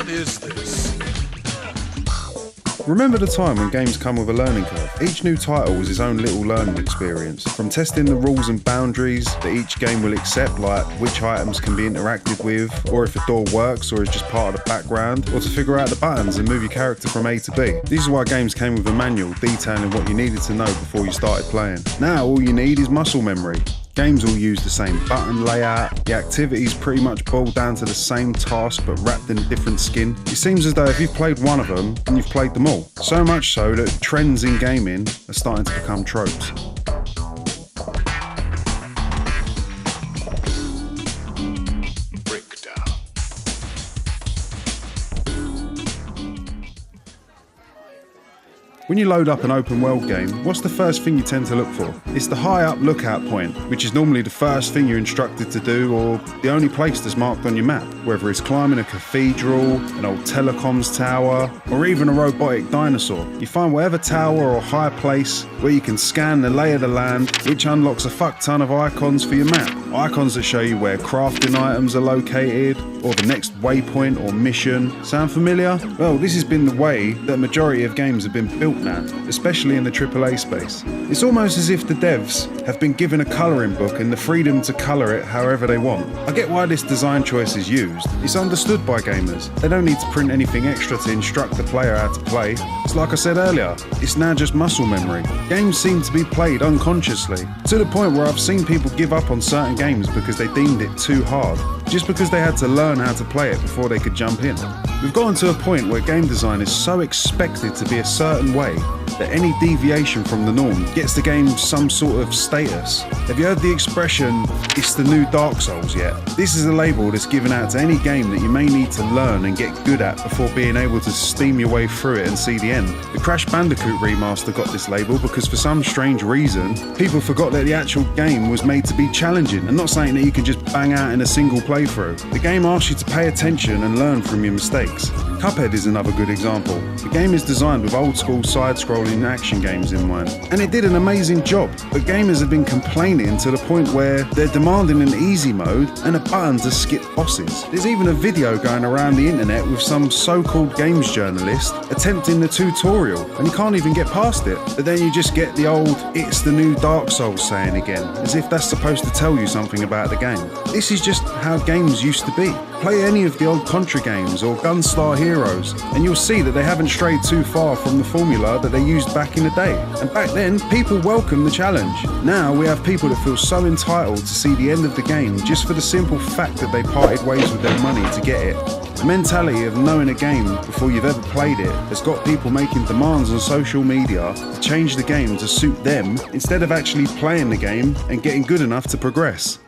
What is this? Remember the time when games come with a learning curve? Each new title was its own little learning experience. From testing the rules and boundaries that each game will accept, like which items can be interacted with, or if a door works or is just part of the background, or to figure out the buttons and move your character from A to B. This is why games came with a manual detailing what you needed to know before you started playing. Now all you need is muscle memory. Games all use the same button layout, the activities pretty much boil down to the same task but wrapped in a different skin. It seems as though if you've played one of them, then you've played them all. So much so that trends in gaming are starting to become tropes. When you load up an open world game, what's the first thing you tend to look for? It's the high up lookout point, which is normally the first thing you're instructed to do or the only place that's marked on your map, whether it's climbing a cathedral, an old telecoms tower, or even a robotic dinosaur. You find whatever tower or high place where you can scan the lay of the land, which unlocks a fuck ton of icons for your map. Icons that show you where crafting items are located, or the next waypoint or mission. Sound familiar? Well, this has been the way that a majority of games have been built now, especially in the AAA space. It's almost as if the devs have been given a colouring book and the freedom to colour it however they want. I get why this design choice is used. It's understood by gamers. They don't need to print anything extra to instruct the player how to play. It's like I said earlier, it's now just muscle memory. Games seem to be played unconsciously, to the point where I've seen people give up on certain games because they deemed it too hard, just because they had to learn how to play it before they could jump in. We've gotten to a point where game design is so expected to be a certain way that any deviation from the norm gets the game some sort of status. Have you heard the expression, "it's the new Dark Souls" yet? This is a label that's given out to any game that you may need to learn and get good at before being able to steam your way through it and see the end. The Crash Bandicoot remaster got this label because for some strange reason, people forgot that the actual game was made to be challenging and not something that you can just bang out in a single playthrough. The game asks you to pay attention and learn from your mistakes. Cuphead is another good example. The game is designed with old school side-scrolling action games in mind, and it did an amazing job, but gamers have been complaining to the point where they're demanding an easy mode and a button to skip bosses. There's even a video going around the internet with some so-called games journalist attempting the tutorial, and you can't even get past it. But then you just get the old "it's the new Dark Souls" saying again, as if that's supposed to tell you something about the game. This is just how games used to be. Play any of the old Contra games or Gunstar Heroes, and you'll see that they haven't strayed too far from the formula that they used back in the day. And back then, people welcomed the challenge. Now we have people that feel so entitled to see the end of the game just for the simple fact that they parted ways with their money to get it. The mentality of knowing a game before you've ever played it has got people making demands on social media to change the game to suit them instead of actually playing the game and getting good enough to progress.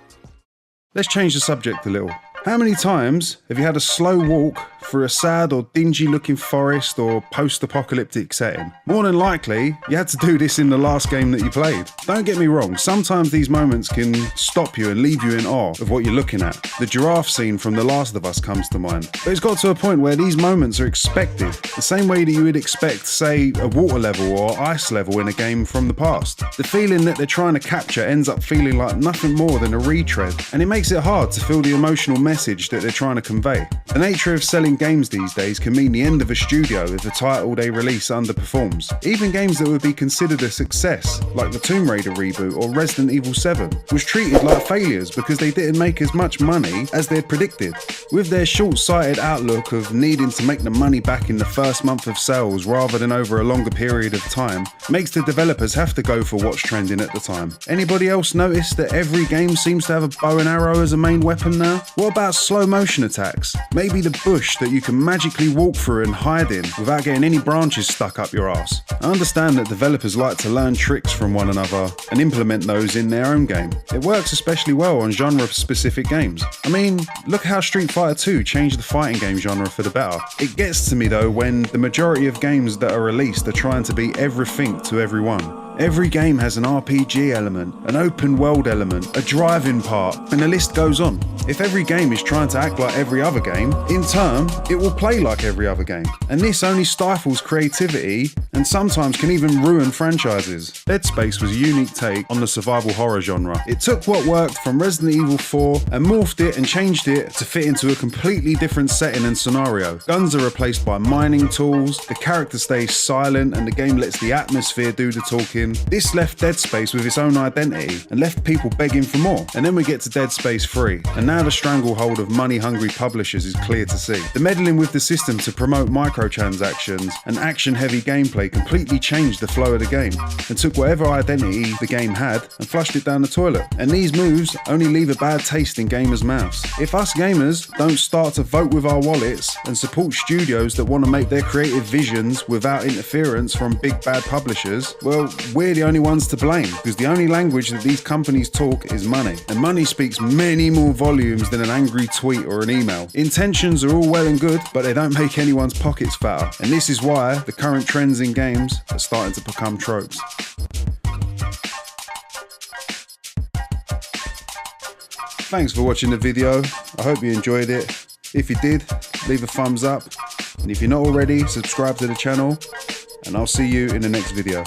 Let's change the subject a little. How many times have you had a slow walk through a sad or dingy looking forest or post-apocalyptic setting? More than likely, you had to do this in the last game that you played. Don't get me wrong, sometimes these moments can stop you and leave you in awe of what you're looking at. The giraffe scene from The Last of Us comes to mind. But it's got to a point where these moments are expected, the same way that you would expect, say, a water level or ice level in a game from the past. The feeling that they're trying to capture ends up feeling like nothing more than a retread, and it makes it hard to feel the emotional message that they're trying to convey. The nature of selling games these days can mean the end of a studio if the title they release underperforms. Even games that would be considered a success, like the Tomb Raider reboot or Resident Evil 7, was treated like failures because they didn't make as much money as they'd predicted. With their short-sighted outlook of needing to make the money back in the first month of sales rather than over a longer period of time, makes the developers have to go for what's trending at the time. Anybody else notice that every game seems to have a bow and arrow as a main weapon now? What about slow motion attacks? Maybe the bush that you can magically walk through and hide in without getting any branches stuck up your ass. I understand that developers like to learn tricks from one another and implement those in their own game. It works especially well on genre-specific games. I mean, look how Street Fighter 2 changed the fighting game genre for the better. It gets to me though when the majority of games that are released are trying to be everything to everyone. Every game has an RPG element, an open world element, a driving part, and the list goes on. If every game is trying to act like every other game, in turn, it will play like every other game. And this only stifles creativity and sometimes can even ruin franchises. Dead Space was a unique take on the survival horror genre. It took what worked from Resident Evil 4 and morphed it and changed it to fit into a completely different setting and scenario. Guns are replaced by mining tools, the character stays silent, and the game lets the atmosphere do the talking. This left Dead Space with its own identity and left people begging for more. And then we get to Dead Space 3, and now the stranglehold of money-hungry publishers is clear to see. The meddling with the system to promote microtransactions and action-heavy gameplay completely changed the flow of the game and took whatever identity the game had and flushed it down the toilet. And these moves only leave a bad taste in gamers' mouths. If us gamers don't start to vote with our wallets and support studios that want to make their creative visions without interference from big bad publishers, well, we're the only ones to blame, because the only language that these companies talk is money. And money speaks many more volumes than an angry tweet or an email. Intentions are all well and good, but they don't make anyone's pockets fatter. And this is why the current trends in games are starting to become tropes. Thanks for watching the video. I hope you enjoyed it. If you did, leave a thumbs up. And if you're not already, subscribe to the channel. And I'll see you in the next video.